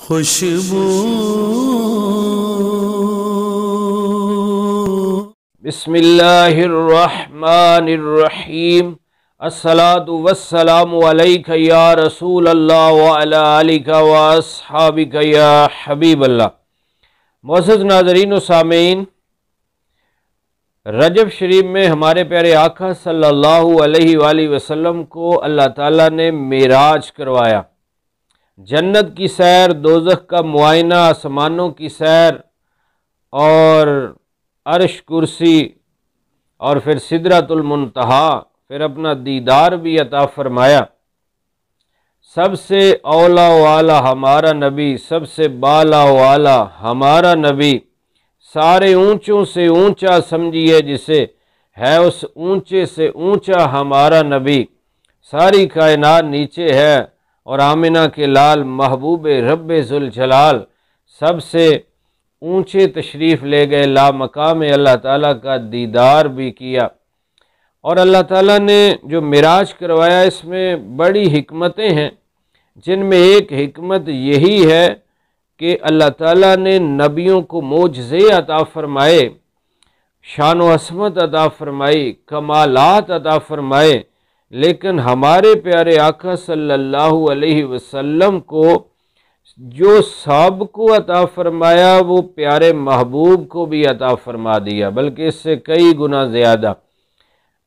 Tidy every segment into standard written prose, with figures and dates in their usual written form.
خوشبو بسم اللہ الرحمن الرحیم الصلاۃ والسلام علیک یا رسول اللہ وعلی آلک واصحابک یا حبیب اللہ۔ معزز ناظرین و سامعین، رجب شریف میں ہمارے پیارے آقا صلی اللہ علیہ وآلہ وسلم کو اللہ تعالیٰ نے معراج کروایا۔ جنت کی سیر، دوزخ کا معائنہ، آسمانوں کی سیر اور عرش، کرسی اور پھر سدرۃ المنتہا، پھر اپنا دیدار بھی عطا فرمایا۔ سب سے اولا والا ہمارا نبی، سب سے بالا والا ہمارا نبی، سارے اونچوں سے اونچا سمجھیے جسے، ہے اس اونچے سے اونچا ہمارا نبی۔ ساری کائنات نیچے ہے اور آمنہ کے لال محبوب رب ذوالجلال سب سے اونچے تشریف لے گئے، لامقام اللہ تعالیٰ کا دیدار بھی کیا۔ اور اللہ تعالیٰ نے جو معراج کروایا اس میں بڑی حکمتیں ہیں، جن میں ایک حکمت یہی ہے کہ اللہ تعالیٰ نے نبیوں کو معجزے عطا فرمائے، شان و عظمت عطا فرمائی، کمالات عطا فرمائے، لیکن ہمارے پیارے آقا صلی اللہ علیہ وسلم کو جو سب کو عطا فرمایا وہ پیارے محبوب کو بھی عطا فرما دیا، بلکہ اس سے کئی گنا زیادہ۔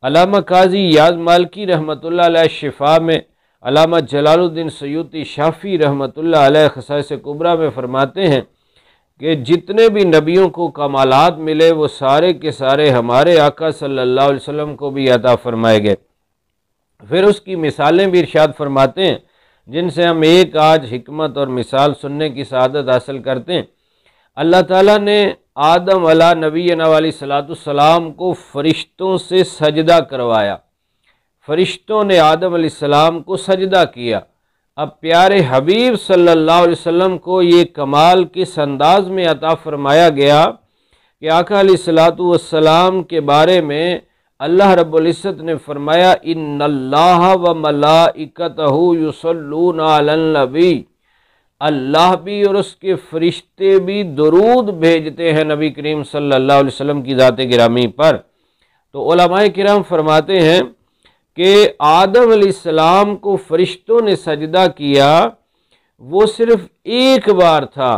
علامہ قاضی یاز مالکی رحمۃ اللہ علیہ شفا میں، علامہ جلال الدین سیوطی شافی رحمۃ اللہ علیہ خصائص کبریٰ میں فرماتے ہیں کہ جتنے بھی نبیوں کو کمالات ملے وہ سارے کے سارے ہمارے آقا صلی اللہ علیہ وسلم کو بھی عطا فرمائے گئے۔ پھر اس کی مثالیں بھی ارشاد فرماتے ہیں، جن سے ہم ایک آج حکمت اور مثال سننے کی سعادت حاصل کرتے ہیں۔ اللہ تعالیٰ نے آدم علیہ نبینا علیہ الصلوۃ والسلام کو فرشتوں سے سجدہ کروایا۔ فرشتوں نے آدم علیہ السلام کو سجدہ کیا۔ اب پیارے حبیب صلی اللہ علیہ وسلم کو یہ کمال کس انداز میں عطا فرمایا گیا کہ آقا علیہ الصلوۃ والسلام کے بارے میں اللہ رب العزت نے فرمایا، ان اللہ و ملائکتہ یصلون علی النبی، اللہ بھی اور اس کے فرشتے بھی درود بھیجتے ہیں نبی کریم صلی اللہ علیہ وسلم کی ذات گرامی پر۔ تو علماء کرام فرماتے ہیں کہ آدم علیہ السلام کو فرشتوں نے سجدہ کیا، وہ صرف ایک بار تھا،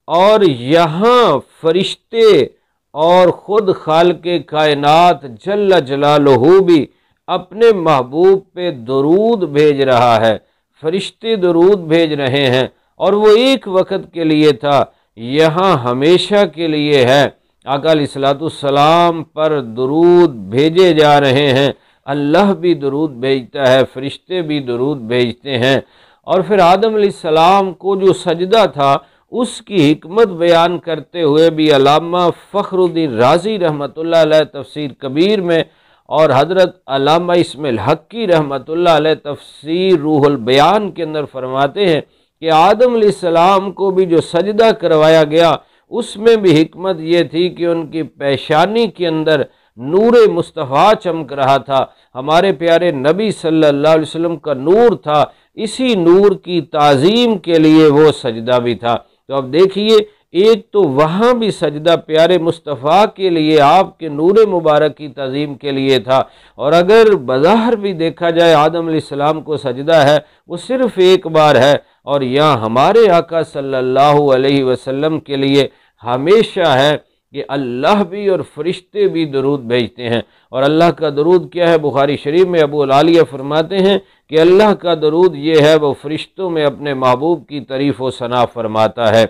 اور یہاں فرشتے اور خود خالق کائنات جل جلالہ بھی اپنے محبوب پہ درود بھیج رہا ہے، فرشتے درود بھیج رہے ہیں، اور وہ ایک وقت کے لیے تھا، یہاں ہمیشہ کے لیے ہے۔ آقا علیہ الصلوۃ والسلام پر درود بھیجے جا رہے ہیں، اللہ بھی درود بھیجتا ہے، فرشتے بھی درود بھیجتے ہیں۔ اور پھر آدم علیہ السلام کو جو سجدہ تھا اس کی حکمت بیان کرتے ہوئے بھی علامہ فخر الدین رازی رحمۃ اللہ علیہ تفسیر کبیر میں، اور حضرت علامہ اسماعیل حقی رحمۃ اللہ علیہ تفسیر روح البیان کے اندر فرماتے ہیں کہ آدم علیہ السلام کو بھی جو سجدہ کروایا گیا اس میں بھی حکمت یہ تھی کہ ان کی پیشانی کے اندر نور مصطفیٰ چمک رہا تھا، ہمارے پیارے نبی صلی اللہ علیہ وسلم کا نور تھا، اسی نور کی تعظیم کے لیے وہ سجدہ بھی تھا۔ تو اب دیکھیے، ایک تو وہاں بھی سجدہ پیارے مصطفیٰ کے لیے، آپ کے نور مبارک کی تعظیم کے لیے تھا، اور اگر بظاہر بھی دیکھا جائے آدم علیہ السلام کو سجدہ ہے وہ صرف ایک بار ہے، اور یہاں ہمارے آقا صلی اللہ علیہ وسلم کے لیے ہمیشہ ہے کہ اللہ بھی اور فرشتے بھی درود بھیجتے ہیں۔ اور اللہ کا درود کیا ہے؟ بخاری شریف میں ابو العالیہ فرماتے ہیں کہ اللہ کا درود یہ ہے، وہ فرشتوں میں اپنے محبوب کی تعریف و ثنا فرماتا ہے۔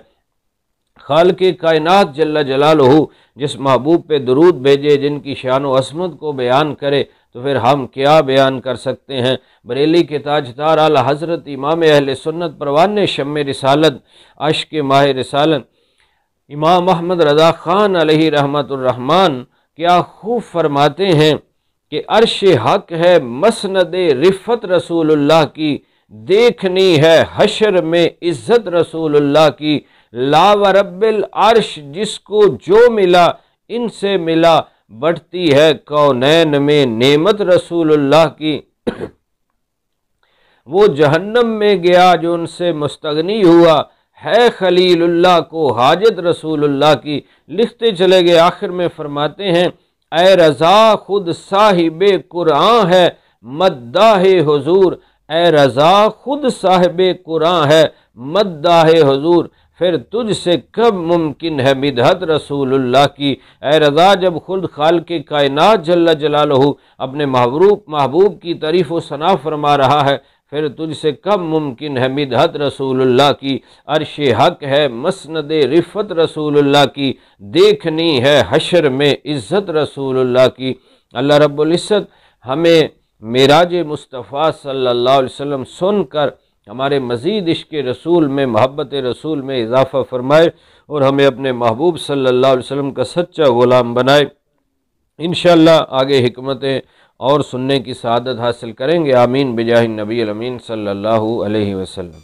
خالق کائنات جل جلالہ جس محبوب پہ درود بھیجے، جن کی شان و عظمت کو بیان کرے، تو پھر ہم کیا بیان کر سکتے ہیں۔ بریلی کے تاجدار اعلی حضرت امام اہل سنت پروان شمع رسالت، عشق ماہ رسالت، امام احمد رضا خان علیہ رحمت الرحمن کیا خوب فرماتے ہیں کہ عرش حق ہے مسند رفت رسول اللہ کی، دیکھنی ہے حشر میں عزت رسول اللہ کی، لا و رب العرش جس کو جو ملا ان سے ملا، بڑھتی ہے کونین میں نعمت رسول اللہ کی۔ وہ جہنم میں گیا جو ان سے مستغنی ہوا، ہے خلیل اللہ کو حاجت رسول اللہ کی۔ لکھتے چلے گئے، آخر میں فرماتے ہیں اے رضا خود صاحب قرآن ہے مداح حضور، اے رضا خود صاحب قرآن ہے مداح حضور، پھر تجھ سے کب ممکن ہے مدحت رسول اللہ کی۔ اے رضا جب خود خالق کائنات جل جلالہ اپنے محبوب کی تعریف و ثنا فرما رہا ہے، پھر تجھ سے کب ممکن ہے مدحت رسول اللہ کی۔ عرش حق ہے مسند رفت رسول اللہ کی، دیکھنی ہے حشر میں عزت رسول اللہ کی۔ اللہ رب العزت ہمیں معراج مصطفیٰ صلی اللہ علیہ وسلم سن کر ہمارے مزید عشق رسول میں، محبت رسول میں اضافہ فرمائے، اور ہمیں اپنے محبوب صلی اللہ علیہ وسلم کا سچا غلام بنائے۔ انشاءاللہ آگے حکمتیں اور سننے کی سعادت حاصل کریں گے۔ آمین بجاہ النبی الامین صلی اللہ علیہ وسلم۔